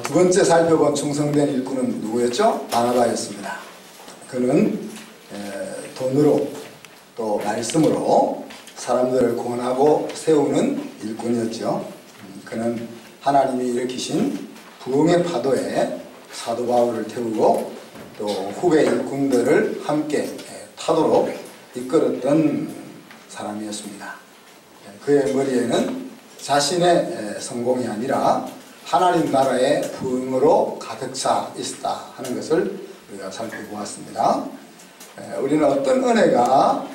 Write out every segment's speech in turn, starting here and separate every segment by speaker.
Speaker 1: 두 번째 살펴본 충성된 일꾼은 누구였죠? 바나바였습니다. 그는 돈으로 또 말씀으로 사람들을 권하고 세우는 일꾼이었죠. 그는 하나님이 일으키신 부흥의 파도에 사도 바울을 태우고 또 후배 일꾼들을 함께 타도록 이끌었던 사람이었습니다. 그의 머리에는 자신의 성공이 아니라 하나님 나라의 부흥으로 가득 차 있었다 하는 것을 우리가 살펴보았습니다. 우리는 어떤 은혜가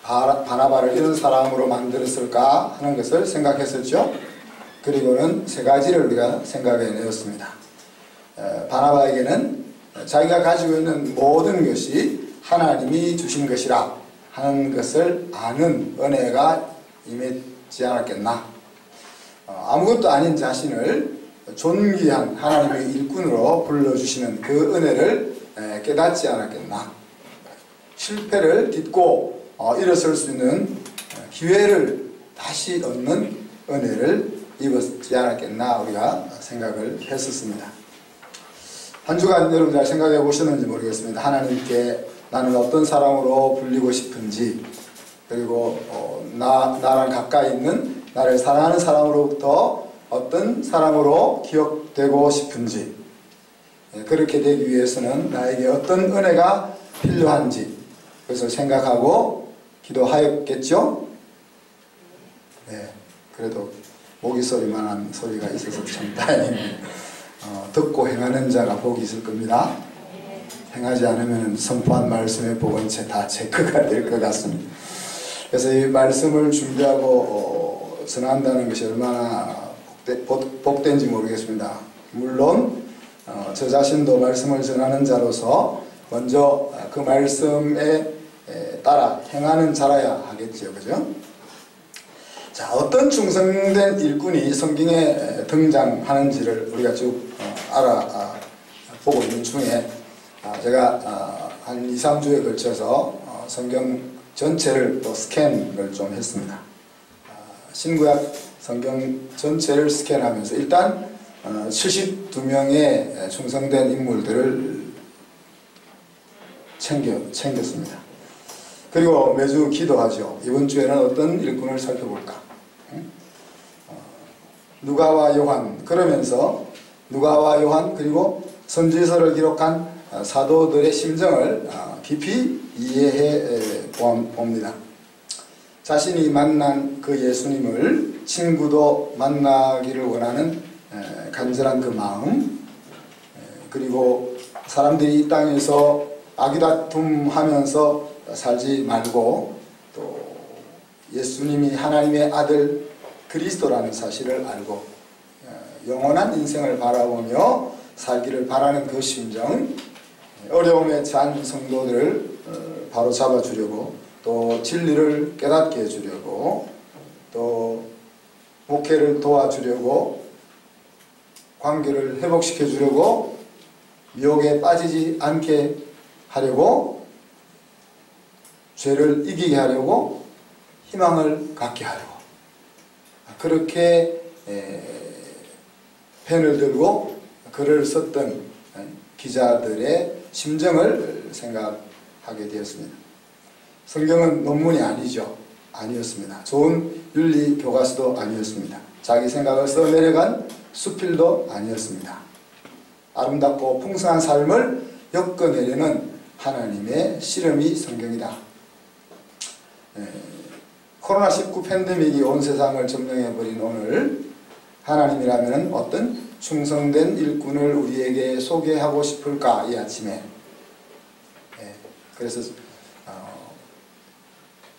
Speaker 1: 바나바를 이런 사람으로 만들었을까 하는 것을 생각했었죠. 그리고는 세 가지를 우리가 생각해내었습니다. 바나바에게는 자기가 가지고 있는 모든 것이 하나님이 주신 것이라 하는 것을 아는 은혜가 임했지 않았겠나. 아무것도 아닌 자신을 존귀한 하나님의 일꾼으로 불러주시는 그 은혜를 깨닫지 않았겠나. 실패를 딛고 일어설 수 있는 기회를 다시 얻는 은혜를 입었지 않았겠나 우리가 생각을 했었습니다. 한 주간 여러분 잘 생각해 보셨는지 모르겠습니다. 하나님께 나는 어떤 사람으로 불리고 싶은지, 그리고 나랑 가까이 있는 나를 사랑하는 사람으로부터 어떤 사람으로 기억되고 싶은지, 그렇게 되기 위해서는 나에게 어떤 은혜가 필요한지 그것을 생각하고 기도하였겠죠? 네, 그래도 모기 소리만한 소리가 있어서 참 다행입니다. 듣고 행하는 자가 복이 있을 겁니다. 행하지 않으면 선포한 말씀의 복은 다 체크가 될 것 같습니다. 그래서 이 말씀을 준비하고 전한다는 것이 얼마나 복된지 모르겠습니다. 물론 저 자신도 말씀을 전하는 자로서 먼저 그 말씀에 따라 행하는 자라야 하겠죠. 그죠? 자, 어떤 충성된 일꾼이 성경에 등장하는지를 우리가 쭉 알아보고 있는 중에 제가 한 2, 3주에 걸쳐서 성경 전체를 또 스캔을 좀 했습니다. 신구약 성경 전체를 스캔하면서 일단 72명의 충성된 인물들을 챙겼습니다. 그리고 매주 기도하죠. 이번 주에는 어떤 일꾼을 살펴볼까? 누가와 요한, 그러면서 누가와 요한 그리고 선지서를 기록한 사도들의 심정을 깊이 이해해 봅니다. 자신이 만난 그 예수님을 친구도 만나기를 원하는 간절한 그 마음, 그리고 사람들이 이 땅에서 아귀다툼하면서 살지 말고 또 예수님이 하나님의 아들 그리스도라는 사실을 알고 영원한 인생을 바라보며 살기를 바라는 그 심정, 어려움에 처한 성도들을 바로 잡아주려고, 또 진리를 깨닫게 해주려고, 또 목회를 도와주려고, 관계를 회복시켜 주려고, 미혹에 빠지지 않게 하려고, 죄를 이기게 하려고, 희망을 갖게 하려고, 그렇게 펜을 들고 글을 썼던 기자들의 심정을 생각하게 되었습니다. 성경은 논문이 아니었습니다. 좋은 윤리 교과서도 아니었습니다. 자기 생각을 써내려간 수필도 아니었습니다. 아름답고 풍성한 삶을 엮어내려는 하나님의 실험이 성경이다. 코로나19 팬데믹이 온 세상을 점령해버린 오늘, 하나님이라면 어떤 충성된 일꾼을 우리에게 소개하고 싶을까, 이 아침에. 그래서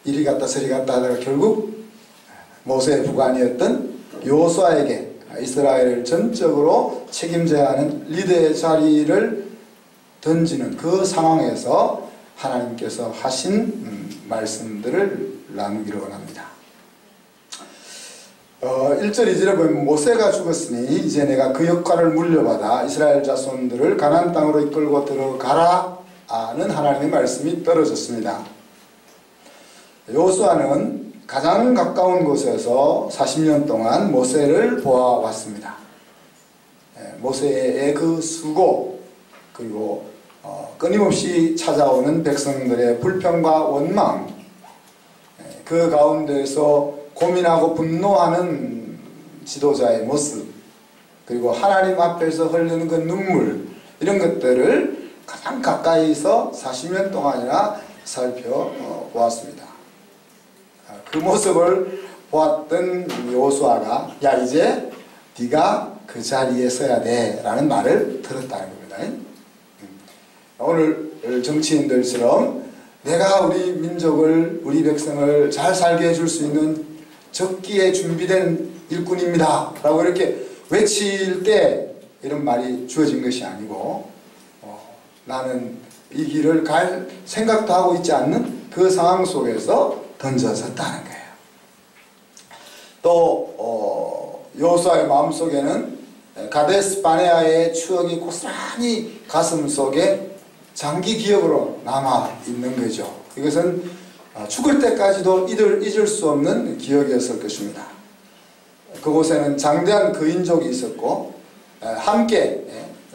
Speaker 1: 이리 갔다 저리 갔다 하다가 결국 모세의 부관이었던 여호수아에게 이스라엘을 전적으로 책임져야 하는 리더의 자리를 던지는 그 상황에서 하나님께서 하신 말씀들을 나누기를 원합니다. 1절 2절에 보면 모세가 죽었으니 이제 내가 그 역할을 물려받아 이스라엘 자손들을 가나안 땅으로 이끌고 들어가라 는 하나님의 말씀이 떨어졌습니다. 여호수아는 가장 가까운 곳에서 40년 동안 모세를 보아왔습니다. 모세의 그 수고, 그리고 끊임없이 찾아오는 백성들의 불평과 원망, 그 가운데서 고민하고 분노하는 지도자의 모습, 그리고 하나님 앞에서 흘리는 그 눈물, 이런 것들을 가장 가까이서 40년 동안이나 살펴보았습니다. 그 모습을 보았던 여호수아가 야 이제 네가 그 자리에 서야 돼 라는 말을 들었다는 겁니다. 오늘 정치인들처럼 내가 우리 민족을, 우리 백성을 잘 살게 해줄 수 있는 적기에 준비된 일꾼입니다 라고 이렇게 외칠 때 이런 말이 주어진 것이 아니고 나는 이 길을 갈 생각도 하고 있지 않는 그 상황 속에서 던져졌다는 거예요. 또 여호수아의 마음속에는 가데스 바네아의 추억이 고스란히 가슴속에 장기 기억으로 남아있는 거죠. 이것은 죽을 때까지도 잊을 수 없는 기억이었을 것입니다. 그곳에는 장대한 거인족이 있었고 함께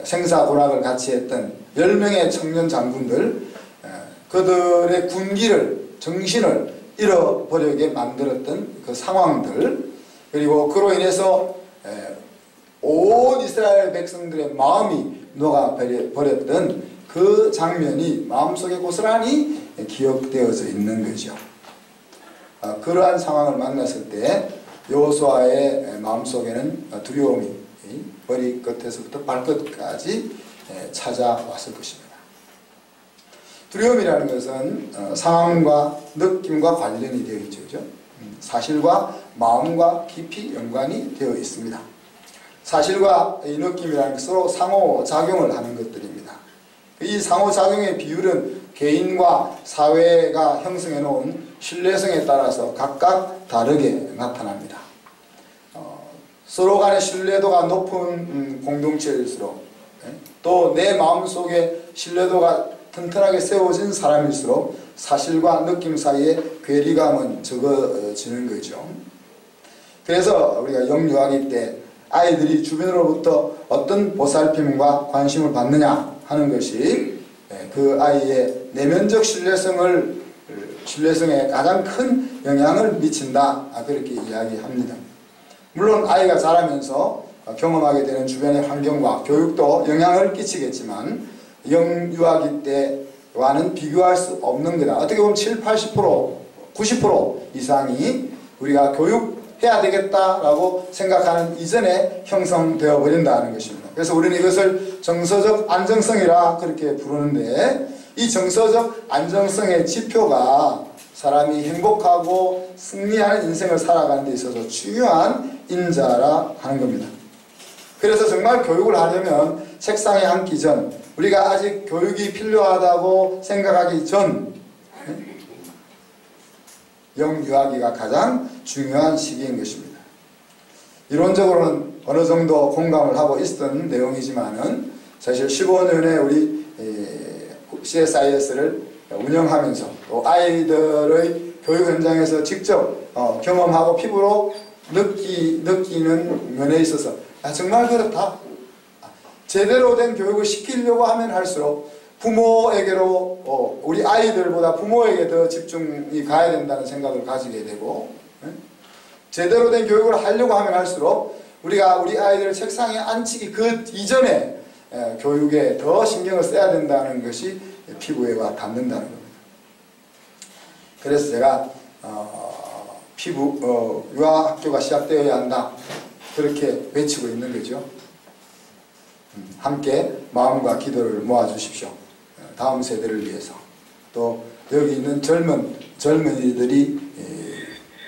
Speaker 1: 생사고락을 같이 했던 10명의 청년 장군들, 그들의 군기를, 정신을 잃어버리게 만들었던 그 상황들, 그리고 그로 인해서 온 이스라엘 백성들의 마음이 녹아버렸던 그 장면이 마음속에 고스란히 기억되어져 있는 거죠. 그러한 상황을 만났을 때 여호수아의 마음속에는 두려움이 머리 끝에서부터 발끝까지 찾아왔을 것입니다. 두려움이라는 것은 상황과 느낌과 관련이 되어 있죠. 그죠? 사실과 마음과 깊이 연관이 되어 있습니다. 사실과 이 느낌이라는 것은 서로 상호작용을 하는 것들입니다. 이 상호작용의 비율은 개인과 사회가 형성해 놓은 신뢰성에 따라서 각각 다르게 나타납니다. 서로 간의 신뢰도가 높은 공동체일수록, 또 내 마음속에 신뢰도가 튼튼하게 세워진 사람일수록 사실과 느낌 사이에 괴리감은 적어지는 거죠. 그래서 우리가 영유아기 때 아이들이 주변으로부터 어떤 보살핌과 관심을 받느냐 하는 것이 그 아이의 내면적 신뢰성에 가장 큰 영향을 미친다, 그렇게 이야기합니다. 물론 아이가 자라면서 경험하게 되는 주변의 환경과 교육도 영향을 끼치겠지만 영유아기 때와는 비교할 수 없는 거다. 어떻게 보면 70, 80%, 90% 이상이 우리가 교육해야 되겠다라고 생각하는 이전에 형성되어 버린다는 것입니다. 그래서 우리는 이것을 정서적 안정성이라 그렇게 부르는데, 이 정서적 안정성의 지표가 사람이 행복하고 승리하는 인생을 살아가는 데 있어서 중요한 인자라 하는 겁니다. 그래서 정말 교육을 하려면 책상에 앉기 전, 우리가 아직 교육이 필요하다고 생각하기 전 영유아기가 가장 중요한 시기인 것입니다. 이론적으로는 어느 정도 공감을 하고 있었던 내용이지만은 사실 15년에 우리 CSIS를 운영하면서 또 아이들의 교육 현장에서 직접 경험하고 피부로 느끼는 면에 있어서 정말 그렇다. 제대로 된 교육을 시키려고 하면 할수록 부모에게로 우리 아이들보다 부모에게 더 집중이 가야 된다는 생각을 가지게 되고, 제대로 된 교육을 하려고 하면 할수록 우리가 우리 아이들을 책상에 앉히기 그 이전에 교육에 더 신경을 써야 된다는 것이 피부에 와 닿는다는 겁니다. 그래서 제가 유아학교가 시작되어야 한다, 그렇게 외치고 있는 거죠. 함께 마음과 기도를 모아주십시오. 다음 세대를 위해서, 또 여기 있는 젊은이들이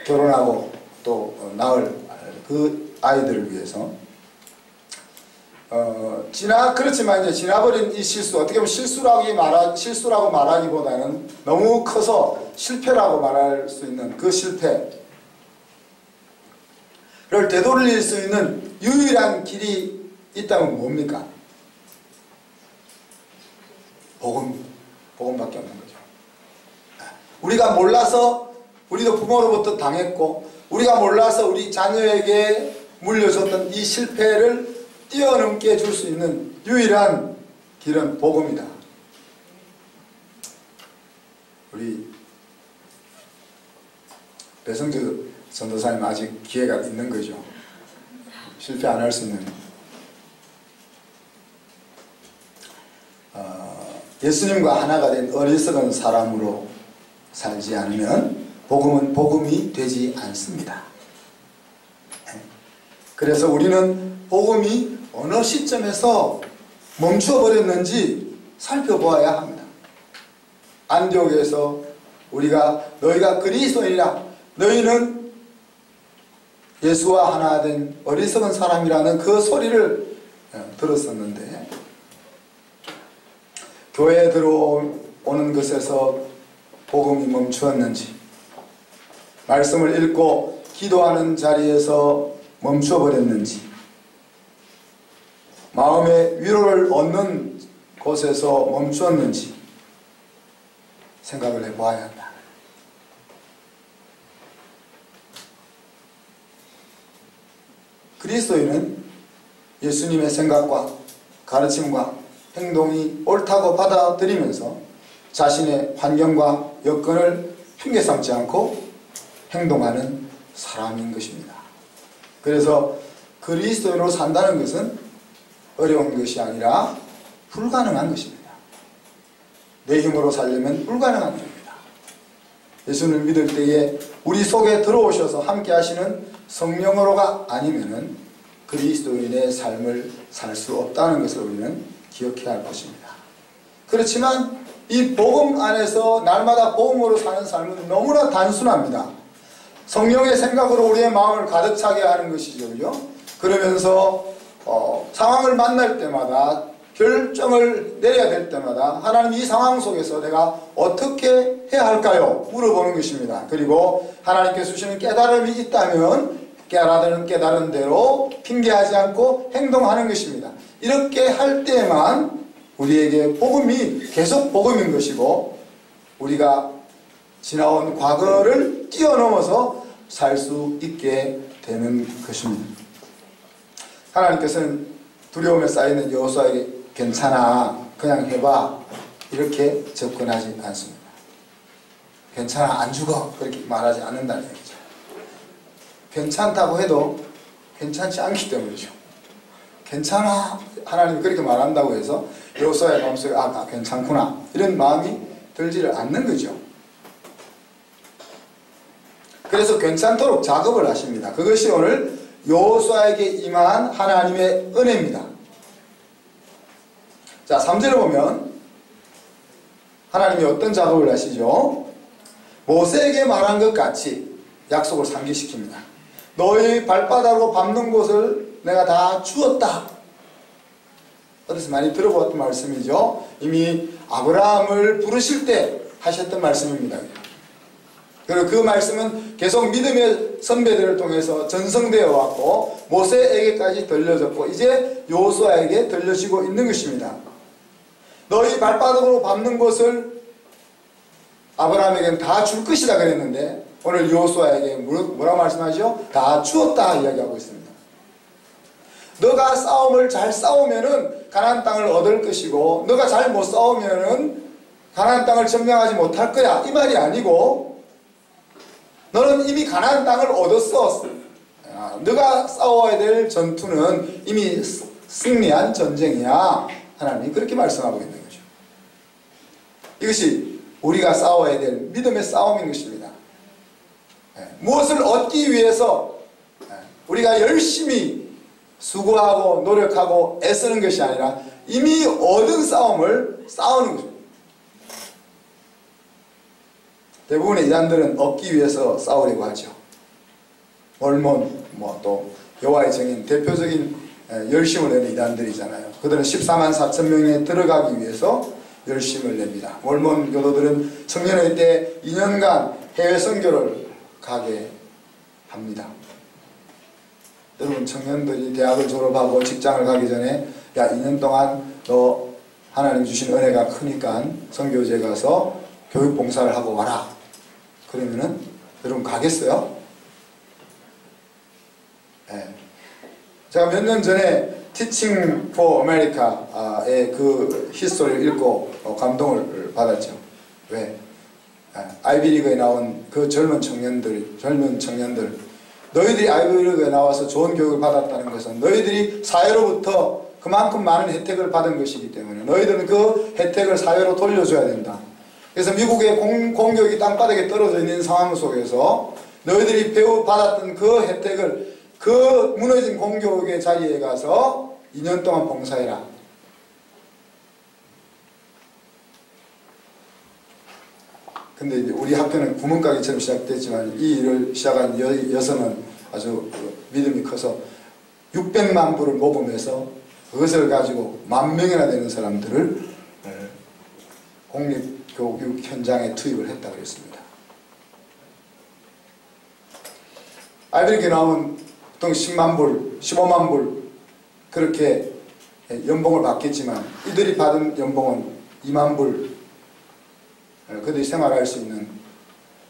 Speaker 1: 결혼하고 또 낳을 그 아이들을 위해서. 그렇지만 이제 지나버린 이 실수, 어떻게 보면 실수라고 말하기보다는 너무 커서 실패라고 말할 수 있는 그 실패를 되돌릴 수 있는 유일한 길이 있다면 뭡니까? 복음밖에 없는 거죠. 우리가 몰라서 우리도 부모로부터 당했고, 우리가 몰라서 우리 자녀에게 물려줬던 이 실패를 뛰어넘게 줄 수 있는 유일한 길은 복음이다. 우리 배성주 전도사님 아직 기회가 있는 거죠. 실패 안 할 수 있는. 예수님과 하나가 된 어리석은 사람으로 살지 않으면 복음은 복음이 되지 않습니다. 그래서 우리는 복음이 어느 시점에서 멈춰버렸는지 살펴보아야 합니다. 안디옥에서 우리가 너희가 그리스도인이라, 너희는 예수와 하나 된 어리석은 사람이라는 그 소리를 들었었는데, 교회에 들어오는 것에서 복음이 멈추었는지, 말씀을 읽고 기도하는 자리에서 멈춰버렸는지, 마음의 위로를 얻는 곳에서 멈추었는지 생각을 해보아야 한다. 그리스도인은 예수님의 생각과 가르침과 행동이 옳다고 받아들이면서 자신의 환경과 여건을 핑계 삼지 않고 행동하는 사람인 것입니다. 그래서 그리스도인으로 산다는 것은 어려운 것이 아니라 불가능한 것입니다. 내 힘으로 살려면 불가능한 것입니다. 예수를 믿을 때에 우리 속에 들어오셔서 함께 하시는 성령으로가 아니면은 그리스도인의 삶을 살 수 없다는 것을 우리는 기억해야 할 것입니다. 그렇지만 이 복음 안에서 날마다 복음으로 사는 삶은 너무나 단순합니다. 성령의 생각으로 우리의 마음을 가득 차게 하는 것이죠. 그죠? 그러면서 상황을 만날 때마다, 결정을 내려야 될 때마다 하나님 이 상황 속에서 내가 어떻게 해야 할까요? 물어보는 것입니다. 그리고 하나님께서 주시는 깨달음이 있다면 깨달은 대로 핑계하지 않고 행동하는 것입니다. 이렇게 할 때만 우리에게 복음이 계속 복음인 것이고, 우리가 지나온 과거를 뛰어넘어서 살 수 있게 되는 것입니다. 하나님께서는 두려움에 쌓이는 여호수아에게 괜찮아, 그냥 해봐, 이렇게 접근하지 않습니다. 괜찮아, 안 죽어, 그렇게 말하지 않는다는 얘기죠. 괜찮다고 해도 괜찮지 않기 때문이죠. 괜찮아, 하나님이 그렇게 말한다고 해서 여호수아의 마음속에 괜찮구나, 이런 마음이 들지를 않는 거죠. 그래서 괜찮도록 작업을 하십니다. 그것이 오늘 여호수아에게 임한 하나님의 은혜입니다. 자, 3절을 보면 하나님이 어떤 작업을 하시죠? 모세에게 말한 것 같이 약속을 상기시킵니다. 너희 발바닥으로 밟는 곳을 내가 다 주었다. 어디서 많이 들어보았던 말씀이죠. 이미 아브라함을 부르실 때 하셨던 말씀입니다. 그리고 그 말씀은 계속 믿음의 선배들을 통해서 전성되어 왔고 모세에게까지 들려졌고 이제 여호수아에게 들려지고 있는 것입니다. 너희 발바닥으로 밟는 것을 아브라함에게는 다 줄 것이다 그랬는데 오늘 여호수아에게 뭐라고 말씀하죠? 다 주었다 이야기하고 있습니다. 너가 싸움을 잘 싸우면은 가나안 땅을 얻을 것이고 너가 잘 못 싸우면은 가나안 땅을 점령하지 못할 거야, 이 말이 아니고 너는 이미 가나안 땅을 얻었어. 너가 싸워야 될 전투는 이미 승리한 전쟁이야. 하나님이 그렇게 말씀하고 있는 거죠. 이것이 우리가 싸워야 될 믿음의 싸움인 것입니다. 무엇을 얻기 위해서 우리가 열심히 수고하고 노력하고 애쓰는 것이 아니라 이미 얻은 싸움을 싸우는 것입니다. 대부분의 이단들은 얻기 위해서 싸우려고 하죠. 몰몬, 또 여호와의 증인, 대표적인 열심을 내는 이단들이잖아요. 그들은 14만 4천 명에 들어가기 위해서 열심을 냅니다. 몰몬 교도들은 청년회 때 2년간 해외 선교를 가게 합니다. 여러분, 청년들이 대학을 졸업하고 직장을 가기 전에 야, 2년 동안 너 하나님 주신 은혜가 크니까 선교지에 가서 교육 봉사를 하고 와라. 그러면은 여러분 가겠어요? 네. 제가 몇 년 전에 Teaching for America의 그 히스토리를 읽고 감동을 받았죠. 왜? 아이비리그에 나온 그 젊은 청년들, 너희들이 아이비리그에 나와서 좋은 교육을 받았다는 것은 너희들이 사회로부터 그만큼 많은 혜택을 받은 것이기 때문에 너희들은 그 혜택을 사회로 돌려줘야 된다. 그래서 미국의 공교육이 땅바닥에 떨어져 있는 상황 속에서 너희들이 받았던 그 혜택을 그 무너진 공교육의 자리에 가서 2년 동안 봉사해라. 근데 이제 우리 학교는 구멍가게처럼 시작됐지만 이 일을 시작한 여성은 아주 믿음이 커서 600만 불을 모금해서 그것을 가지고 10,000명이나 되는 사람들을 공립교육 현장에 투입을 했다고 했습니다. 아이들에게 나오면 보통 10만 불, 15만 불 그렇게 연봉을 받겠지만 이들이 받은 연봉은 2만 불 그들이 생활할 수 있는.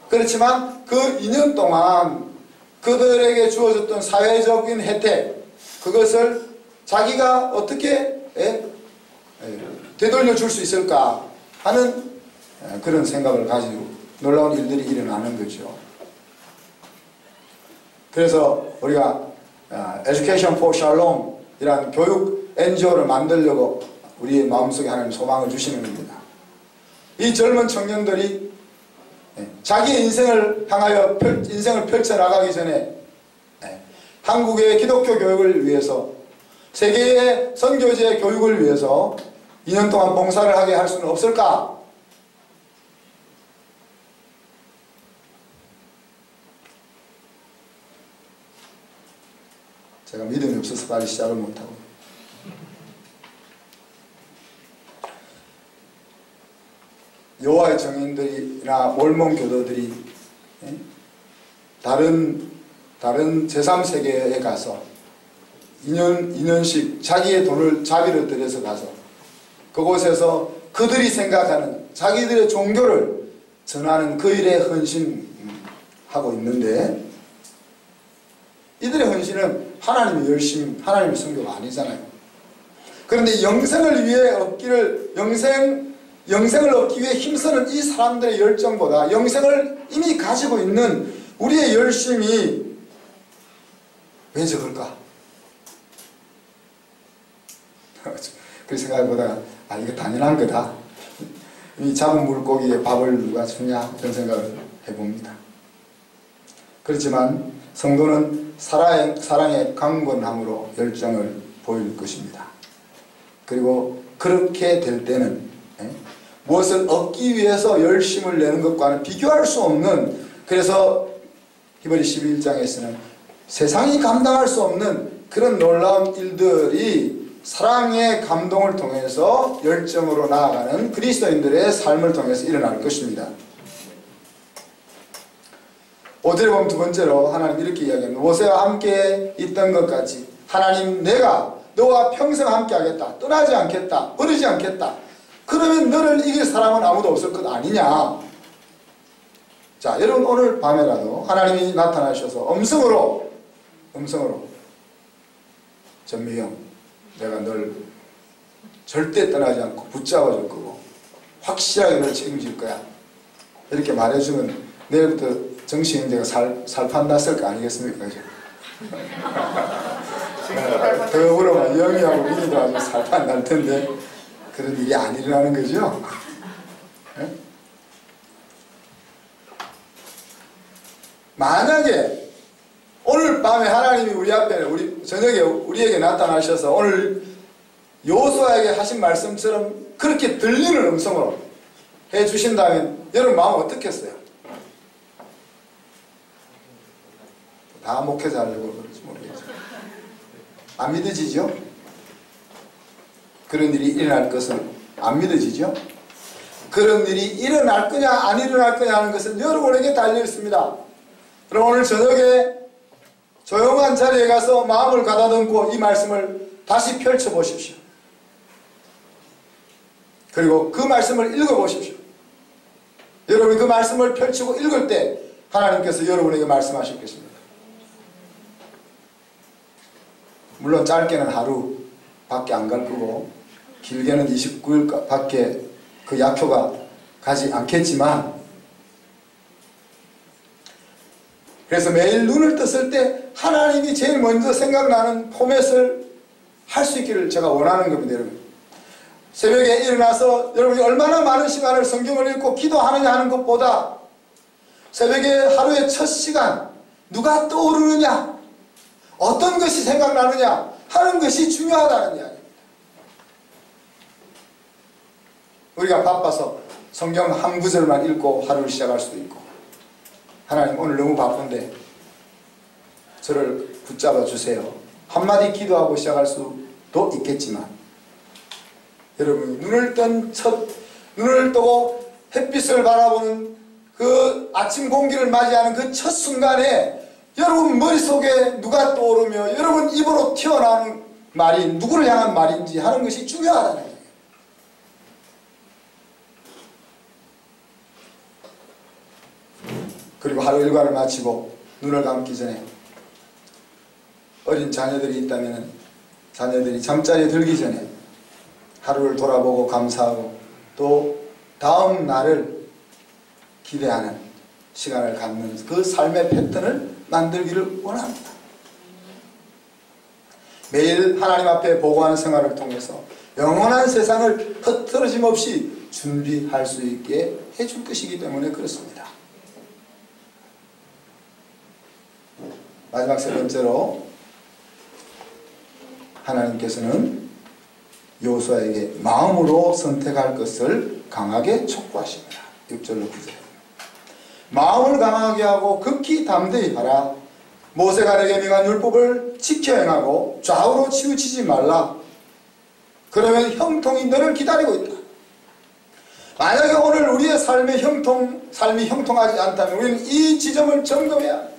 Speaker 1: 그렇지만 그 2년 동안 그들에게 주어졌던 사회적인 혜택 그것을 자기가 어떻게 되돌려 줄 수 있을까 하는 그런 생각을 가지고 놀라운 일들이 일어나는 거죠. 그래서 우리가 Education for Shalom 이란 교육 NGO를 만들려고 우리의 마음속에 하나님 소망을 주시는 겁니다. 이 젊은 청년들이 자기의 인생을 향하여 인생을 펼쳐나가기 전에 한국의 기독교 교육을 위해서 세계의 선교제 교육을 위해서 2년 동안 봉사를 하게 할 수는 없을까? 제가 믿음이 없어서 빨리 시작을 못하고 여호와의 정인들이나 몰몬 교도들이 다른 제3세계에 가서 2년씩 자기의 돈을 자비를 들여서 가서 그곳에서 그들이 생각하는 자기들의 종교를 전하는 그 일에 헌신하고 있는데 이들의 헌신은 하나님의 열심, 하나님의 선교가 아니잖아요. 그런데 영생을 얻기 위해 힘쓰는 이 사람들의 열정보다 영생을 이미 가지고 있는 우리의 열심이 왜 적을까? 그 생각보다 이거 당연한 거다. 이 잡은 물고기에 밥을 누가 주냐 이런 생각을 해봅니다. 그렇지만 성도는 사랑의 강건함으로 열정을 보일 것입니다. 그리고 그렇게 될 때는 무엇을 얻기 위해서 열심을 내는 것과는 비교할 수 없는, 그래서 히브리 11장에서는 세상이 감당할 수 없는 그런 놀라운 일들이 사랑의 감동을 통해서 열정으로 나아가는 그리스도인들의 삶을 통해서 일어날 것입니다. 5절에 보면 두 번째로 하나님 이렇게 이야기합니다. 모세와 함께 있던 것 같이 하나님 내가 너와 평생 함께 하겠다. 떠나지 않겠다. 버리지 않겠다. 그러면 너를 이길 사람은 아무도 없을 것 아니냐. 자, 여러분 오늘 밤에라도 하나님이 나타나셔서 음성으로 전미경 내가 널 절대 떠나지 않고 붙잡아 줄 거고 확실하게 널 책임질 거야. 이렇게 말해주면 내일부터 정신인재가 살판 났을 거 아니겠습니까? 더불어 영희하고 민희도 아주 살판 날 텐데 그런 일이 안 일어나는 거죠. 네? 만약에 오늘 밤에 하나님이 우리 앞에 저녁에 우리에게 나타나셔서 오늘 여호수아에게 하신 말씀처럼 그렇게 들리는 음성으로 해주신다면 여러분 마음 어떻겠어요? 다 목회자라고 그럴지 모르겠어요. 안 믿어지죠? 그런 일이 일어날 것은 안 믿어지죠? 그런 일이 일어날 거냐 안 일어날 거냐 하는 것은 여러분에게 달려 있습니다. 그럼 오늘 저녁에 조용한 자리에 가서 마음을 가다듬고 이 말씀을 다시 펼쳐보십시오. 그리고 그 말씀을 읽어보십시오. 여러분이 그 말씀을 펼치고 읽을 때 하나님께서 여러분에게 말씀하실 것입니다. 물론 짧게는 하루, 밖에 안 갈 거고 길게는 29일 밖에 그 약효가 가지 않겠지만, 그래서 매일 눈을 떴을 때 하나님이 제일 먼저 생각나는 포맷을 할 수 있기를 제가 원하는 겁니다. 여러분, 새벽에 일어나서 여러분이 얼마나 많은 시간을 성경을 읽고 기도하느냐 하는 것보다 새벽에 하루의 첫 시간 누가 떠오르느냐, 어떤 것이 생각나느냐 하는 것이 중요하다는 이야기입니다. 우리가 바빠서 성경 한 구절만 읽고 하루를 시작할 수도 있고, 하나님 오늘 너무 바쁜데 저를 붙잡아 주세요, 한마디 기도하고 시작할 수도 있겠지만, 여러분이 눈을 뜨고 햇빛을 바라보는 그 아침 공기를 맞이하는 그 첫 순간에 여러분 머릿속에 누가 떠오르며 여러분 입으로 튀어나오는 말이 누구를 향한 말인지 하는 것이 중요하다는 거예요. 그리고 하루 일과를 마치고 눈을 감기 전에 어린 자녀들이 있다면 자녀들이 잠자리에 들기 전에 하루를 돌아보고 감사하고 또 다음 날을 기대하는 시간을 갖는 그 삶의 패턴을 만들기를 원합니다. 매일 하나님 앞에 보고하는 생활을 통해서 영원한 세상을 흐트러짐 없이 준비할 수 있게 해줄 것이기 때문에 그렇습니다. 마지막 세 번째로, 하나님께서는 여호수아에게 마음으로 선택할 것을 강하게 촉구하십니다. 6절로 9절. 마음을 강하게 하고 극히 담대히 하라. 모세가 내게 명한 율법을 지켜 행하고 좌우로 치우치지 말라. 그러면 형통이 너를 기다리고 있다. 만약에 오늘 우리의 삶이 형통하지 않다면 우리는 이 지점을 점검해야 합니다.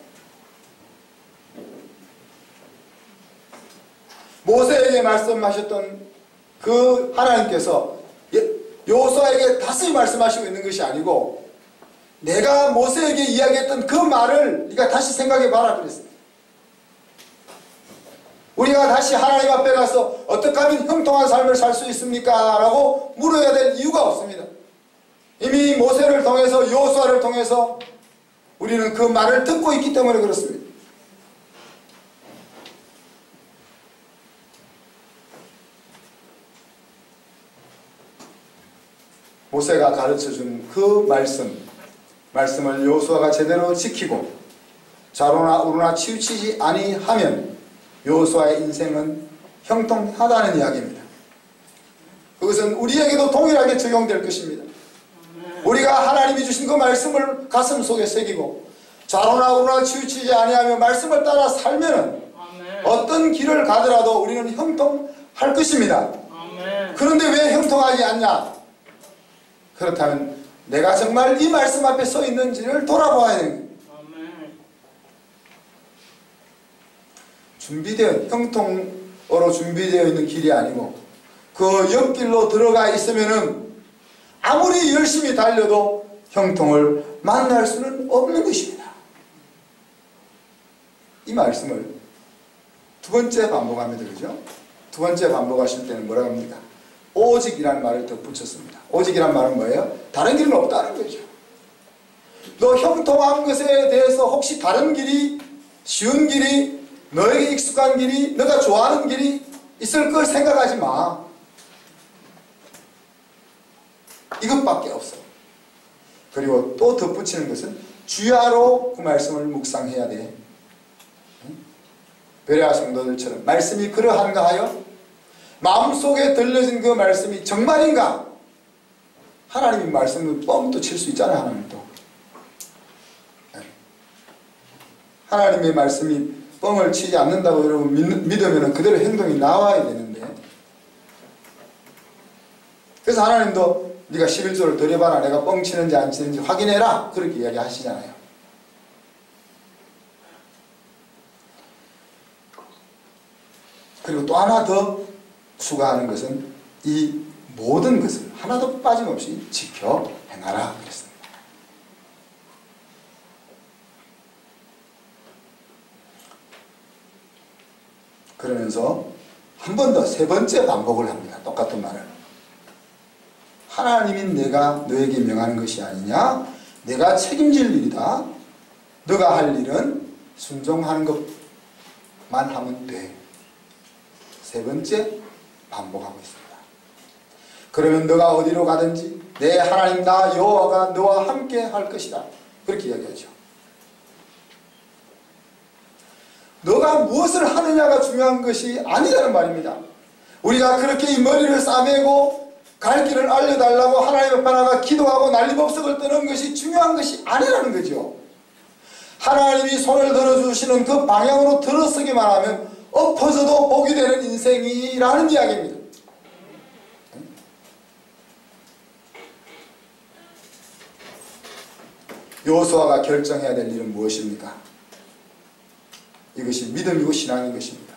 Speaker 1: 모세에게 말씀하셨던 그 하나님께서 여호수아에게 다시 말씀하시고 있는 것이 아니고, 내가 모세에게 이야기했던 그 말을 네가 다시 생각해 봐라 그랬습니다. 우리가 다시 하나님 앞에 가서 어떻게 하면 형통한 삶을 살 수 있습니까? 라고 물어야 될 이유가 없습니다. 이미 모세를 통해서 여호수아를 통해서 우리는 그 말을 듣고 있기 때문에 그렇습니다. 모세가 가르쳐준 그 말씀을 여호수아가 제대로 지키고 좌로나 우로나 치우치지 아니하면 여호수아의 인생은 형통하다는 이야기입니다. 그것은 우리에게도 동일하게 적용될 것입니다. 우리가 하나님이 주신 그 말씀을 가슴속에 새기고 좌로나 우로나 치우치지 아니하며 말씀을 따라 살면 어떤 길을 가더라도 우리는 형통할 것입니다. 그런데 왜 형통하지 않냐? 그렇다면 내가 정말 이 말씀 앞에 서 있는지를 돌아보아야 됩니다. 형통으로 준비되어 있는 길이 아니고 그 옆길로 들어가 있으면은 아무리 열심히 달려도 형통을 만날 수는 없는 것입니다. 이 말씀을 두 번째 반복합니다. 그죠? 두 번째 반복하실 때는 뭐라고 합니까? 오직이라는 말을 덧붙였습니다. 오직이란 말은 뭐예요? 다른 길은 없다는 거죠. 너 형통한 것에 대해서 혹시 다른 길이, 쉬운 길이, 너에게 익숙한 길이, 너가 좋아하는 길이 있을 걸 생각하지 마. 이것밖에 없어. 그리고 또 덧붙이는 것은 주야로 그 말씀을 묵상해야 돼. 베레아 성도들처럼 말씀이 그러한가 하여 마음속에 들려진 그 말씀이 정말인가? 하나님의 말씀은 뻥도 칠 수 있잖아요. 하나님도. 하나님의 말씀이 뻥을 치지 않는다고 여러분 믿으면 그대로 행동이 나와야 되는데, 그래서 하나님도 네가 11조를 드려봐라, 내가 뻥 치는지 안 치는지 확인해라, 그렇게 이야기하시잖아요. 그리고 또 하나 더 추가하는 것은 이 모든 것을 하나도 빠짐없이 지켜 행하라 그랬습니다. 그러면서 한 번 더 세 번째 반복을 합니다. 똑같은 말을. 하나님인 내가 너에게 명하는 것이 아니냐? 내가 책임질 일이다. 너가 할 일은 순종하는 것만 하면 돼. 세 번째 반복하고 있습니다. 그러면 너가 어디로 가든지 내 하나님 나 여호와가 너와 함께 할 것이다. 그렇게 이야기하죠. 너가 무엇을 하느냐가 중요한 것이 아니라는 말입니다. 우리가 그렇게 이 머리를 싸매고 갈 길을 알려달라고 하나님 앞에 나가 기도하고 난리법석을 떠는 것이 중요한 것이 아니라는 거죠. 하나님이 손을 들어주시는 그 방향으로 들어서기만 하면 엎어져도 복이 되는 인생이라는 이야기입니다. 여호수아가 결정해야 될 일은 무엇입니까? 이것이 믿음이고 신앙인 것입니다.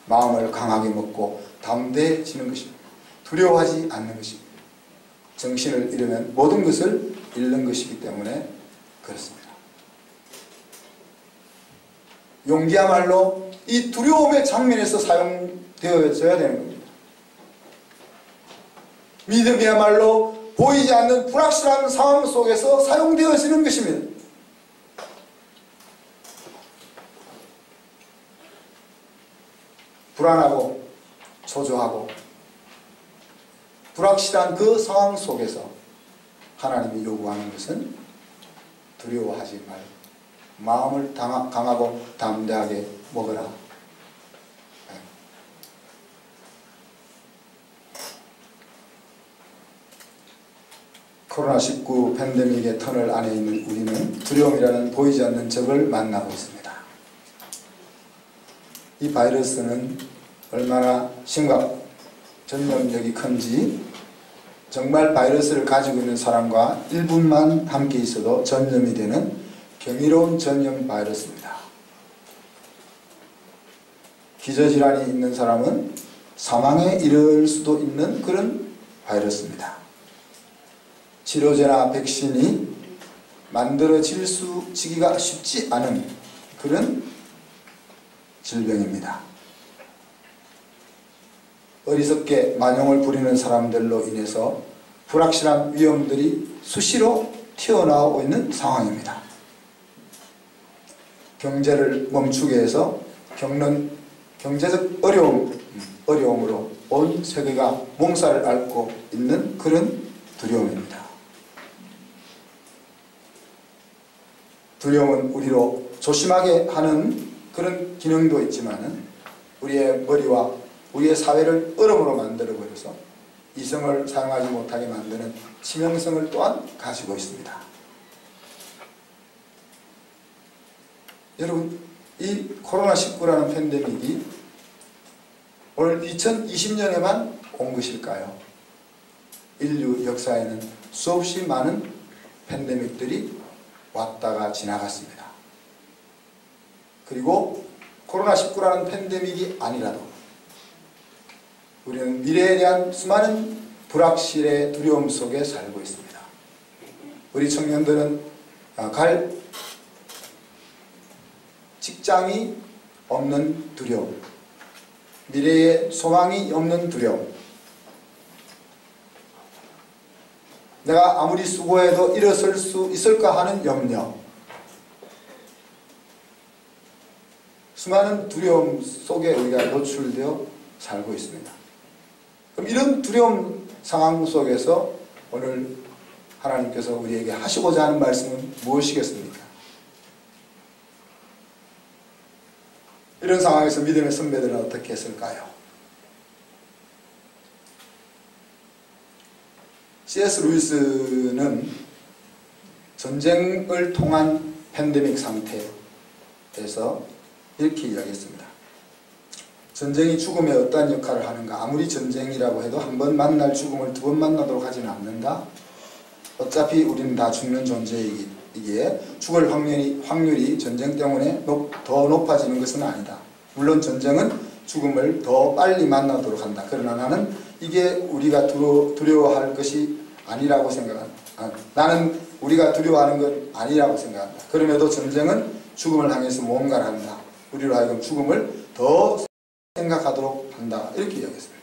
Speaker 1: 마음을 강하게 먹고 담대해지는 것입니다. 두려워하지 않는 것입니다. 정신을 잃으면 모든 것을 잃는 것이기 때문에 그렇습니다. 용기야말로 이 두려움의 장면에서 사용되어져야 되는 겁니다. 믿음이야말로 보이지 않는 불확실한 상황 속에서 사용되어지는 것입니다. 불안하고 초조하고 불확실한 그 상황 속에서 하나님이 요구하는 것은 두려워하지 말고 마음을 강하고 담대하게 먹으라. 코로나19 팬데믹의 터널 안에 있는 우리는 두려움이라는 보이지 않는 적을 만나고 있습니다. 이 바이러스는 얼마나 전염력이 큰지 정말 바이러스를 가지고 있는 사람과 1분만 함께 있어도 전염이 되는 경이로운 전염 바이러스입니다. 기저질환이 있는 사람은 사망에 이를 수도 있는 그런 바이러스입니다. 치료제나 백신이 만들어지기가 쉽지 않은 그런 질병입니다. 어리석게 만용을 부리는 사람들로 인해서 불확실한 위험들이 수시로 튀어나오고 있는 상황입니다. 경제를 멈추게 해서 겪는 경제적 어려움으로 온 세계가 몸살을 앓고 있는 그런 두려움입니다. 두려움은 우리로 조심하게 하는 그런 기능도 있지만 우리의 머리와 우리의 사회를 얼음으로 만들어버려서 이성을 사용하지 못하게 만드는 치명성을 또한 가지고 있습니다. 여러분, 이 코로나19라는 팬데믹이 오늘 2020년에만 온 것일까요? 인류 역사에는 수없이 많은 팬데믹들이 왔다가 지나갔습니다. 그리고 코로나19라는 팬데믹이 아니라도 우리는 미래에 대한 수많은 불확실의 두려움 속에 살고 있습니다. 우리 청년들은 갈 직장이 없는 두려움, 미래에 소망이 없는 두려움, 내가 아무리 수고해도 일어설 수 있을까 하는 염려, 수많은 두려움 속에 우리가 노출되어 살고 있습니다. 그럼 이런 두려움 상황 속에서 오늘 하나님께서 우리에게 하시고자 하는 말씀은 무엇이겠습니까? 이런 상황에서 믿음의 선배들은 어떻게 했을까요? C.S. 루이스는 전쟁을 통한 팬데믹 상태에서 이렇게 이야기했습니다. 전쟁이 죽음에 어떠한 역할을 하는가? 아무리 전쟁이라고 해도 한 번 만날 죽음을 두 번 만나도록 하지는 않는다. 어차피 우리는 다 죽는 존재이기에 죽을 확률이 전쟁 때문에 더 높아지는 것은 아니다. 물론 전쟁은 죽음을 더 빨리 만나도록 한다. 그러나 나는 이게 우리가 두려워할 것이 아니라고 생각한다. 나는 우리가 두려워하는 건 아니라고 생각한다. 그럼에도 전쟁은 죽음을 향해서 뭔가를 한다. 우리로 하여금 죽음을 더 생각하도록 한다. 이렇게 이야기했습니다.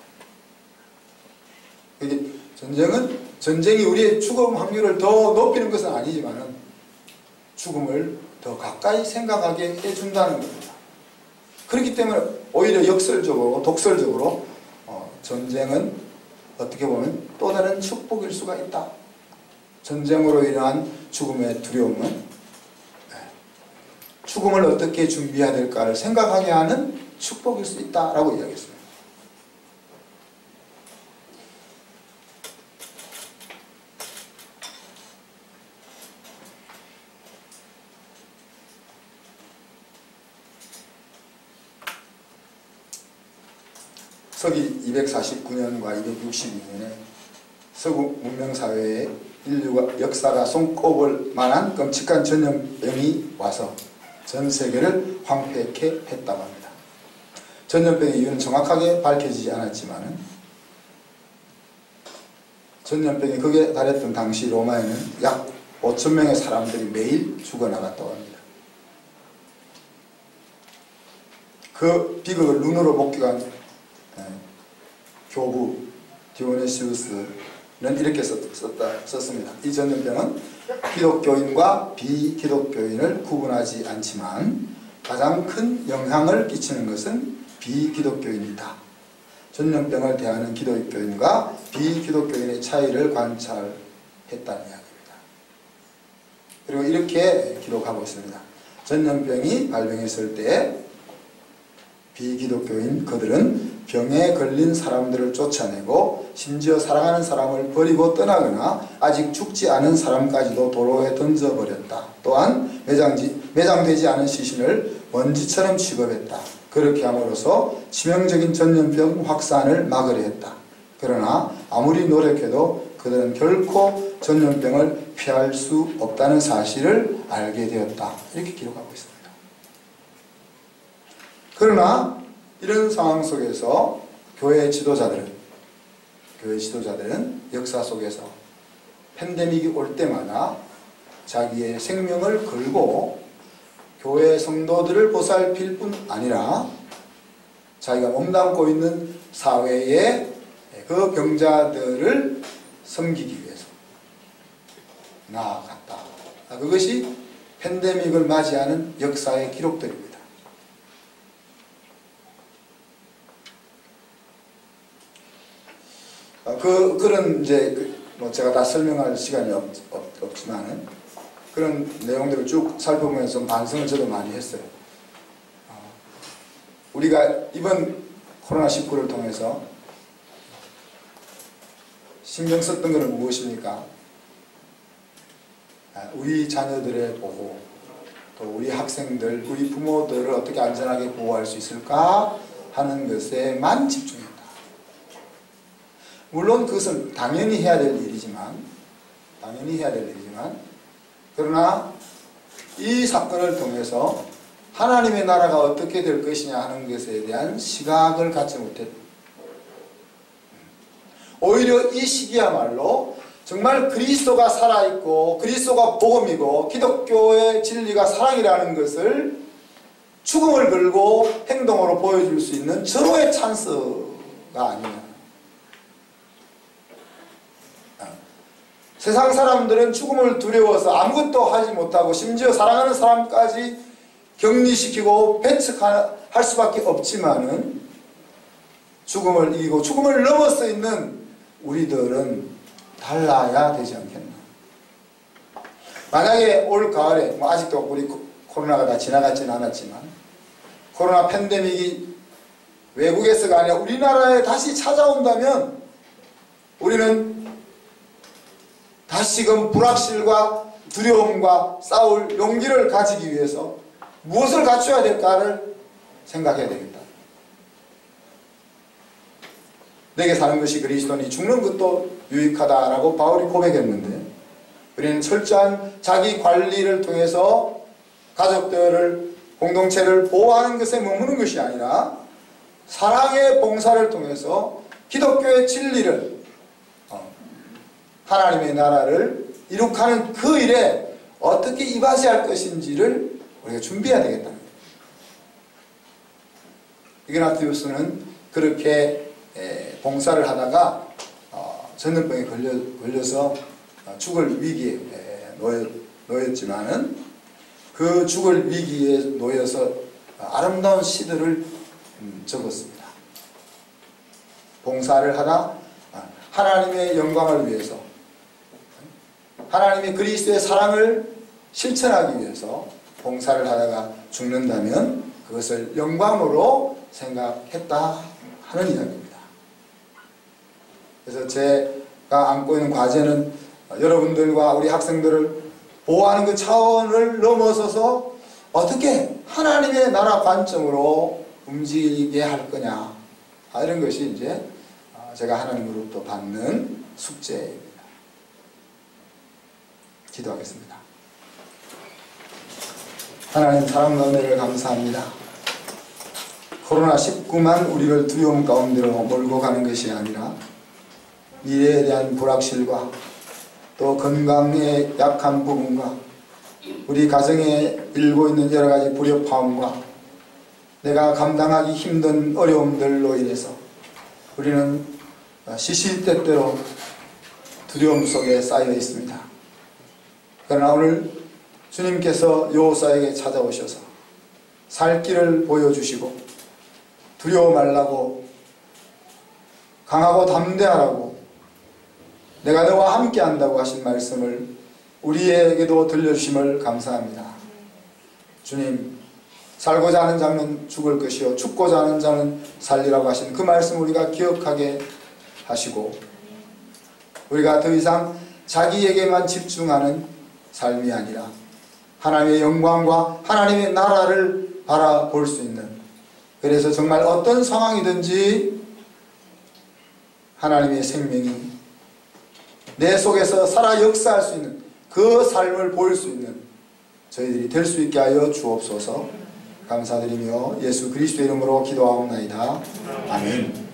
Speaker 1: 전쟁이 우리의 죽음 확률을 더 높이는 것은 아니지만 죽음을 더 가까이 생각하게 해준다는 겁니다. 그렇기 때문에 오히려 역설적으로 독설적으로 전쟁은 어떻게 보면 또 다른 축복일 수가 있다. 전쟁으로 인한 죽음의 두려움은 죽음을 어떻게 준비해야 될까를 생각하게 하는 축복일 수 있다라고 이야기했습니다. 서기 249년과 262년에 서구 문명사회에 인류가 역사가 손꼽을 만한 끔찍한 전염병이 와서 전 세계를 황폐케 했다고 합니다. 전염병의 이유는 정확하게 밝혀지지 않았지만 전염병이 극에 달했던 당시 로마에는 약 5,000명의 사람들이 매일 죽어나갔다고 합니다. 그 비극을 눈으로 목격한 교부 디오네시우스는 이렇게 썼습니다. 이 전염병은 기독교인과 비기독교인을 구분하지 않지만 가장 큰 영향을 끼치는 것은 비기독교인이다. 전염병을 대하는 기독교인과 비기독교인의 차이를 관찰했다는 이야기입니다. 그리고 이렇게 기록하고 있습니다. 전염병이 발병했을 때 비기독교인 그들은 병에 걸린 사람들을 쫓아내고 심지어 사랑하는 사람을 버리고 떠나거나 아직 죽지 않은 사람까지도 도로에 던져버렸다. 또한 매장되지 않은 시신을 먼지처럼 취급했다. 그렇게 함으로써 치명적인 전염병 확산을 막으려 했다. 그러나 아무리 노력해도 그들은 결코 전염병을 피할 수 없다는 사실을 알게 되었다. 이렇게 기록하고 있습니다. 그러나 이런 상황 속에서 교회 지도자들은 역사 속에서 팬데믹이 올 때마다 자기의 생명을 걸고 교회 성도들을 보살필 뿐 아니라 자기가 몸담고 있는 사회의 그 병자들을 섬기기 위해서 나아갔다. 그것이 팬데믹을 맞이하는 역사의 기록들입니다. 그런 제가 다 설명할 시간이 없지만은 그런 내용들을 쭉 살펴보면서 반성을 저도 많이 했어요. 우리가 이번 코로나19를 통해서 신경 썼던 것은 무엇입니까? 우리 자녀들의 보호, 또 우리 학생들, 우리 부모들을 어떻게 안전하게 보호할 수 있을까 하는 것에만 집중했다. 물론 그것은 당연히 해야 될 일이지만 그러나 이 사건을 통해서 하나님의 나라가 어떻게 될 것이냐 하는 것에 대한 시각을 갖지 못했다. 오히려 이 시기야말로 정말 그리스도가 살아있고 그리스도가 복음이고 기독교의 진리가 사랑이라는 것을 죽음을 걸고 행동으로 보여줄 수 있는 절호의 찬스가 아니냐. 세상 사람들은 죽음을 두려워서 아무것도 하지 못하고 심지어 사랑하는 사람까지 격리시키고 배척할 수밖에 없지만은 죽음을 이기고 죽음을 넘어서 있는 우리들은 달라야 되지 않겠나. 만약에 올 가을에 아직도 우리 코로나가 다 지나가지는 않았지만 코로나 팬데믹이 외국에서가 아니라 우리나라에 다시 찾아온다면 우리는 다시금 불확실과 두려움과 싸울 용기를 가지기 위해서 무엇을 갖춰야 될까를 생각해야 되겠다. 내게 사는 것이 그리스도니 죽는 것도 유익하다라고 바울이 고백했는데 우리는 철저한 자기 관리를 통해서 가족들을 공동체를 보호하는 것에 머무는 것이 아니라 사랑의 봉사를 통해서 기독교의 진리를 하나님의 나라를 이룩하는 그 일에 어떻게 임하셔야 할 것인지를 우리가 준비해야 되겠다. 이그나티우스는 그렇게 봉사를 하다가 전염병에 걸려서 죽을 위기에 놓였지만은 그 죽을 위기에 놓여서 아름다운 시들을 적었습니다. 봉사를 하다 하나님의 영광을 위해서, 하나님의 그리스도의 사랑을 실천하기 위해서 봉사를 하다가 죽는다면 그것을 영광으로 생각했다 하는 이야기입니다. 그래서 제가 안고 있는 과제는 여러분들과 우리 학생들을 보호하는 그 차원을 넘어서서 어떻게 하나님의 나라 관점으로 움직이게 할 거냐, 이런 것이 이제 제가 하나님으로부터 받는 숙제입니다. 기도하겠습니다. 하나님 사랑과 은혜를 감사합니다. 코로나19만 우리를 두려움 가운데로 몰고 가는 것이 아니라 미래에 대한 불확실과 또 건강에 약한 부분과 우리 가정에 일고 있는 여러 가지 불협화음과 내가 감당하기 힘든 어려움들로 인해서 우리는 시시때때로 두려움 속에 쌓여 있습니다. 그러나 오늘 주님께서 여호사에게 찾아오셔서 살 길을 보여주시고 두려워 말라고, 강하고 담대하라고, 내가 너와 함께 한다고 하신 말씀을 우리에게도 들려주심을 감사합니다. 주님, 살고자 하는 자는 죽을 것이요 죽고자 하는 자는 살리라고 하신 그 말씀 우리가 기억하게 하시고, 우리가 더 이상 자기에게만 집중하는 삶이 아니라 하나님의 영광과 하나님의 나라를 바라볼 수 있는, 그래서 정말 어떤 상황이든지 하나님의 생명이 내 속에서 살아 역사할 수 있는 그 삶을 보일 수 있는 저희들이 될 수 있게 하여 주옵소서. 감사드리며 예수 그리스도의 이름으로 기도하옵나이다. 아멘.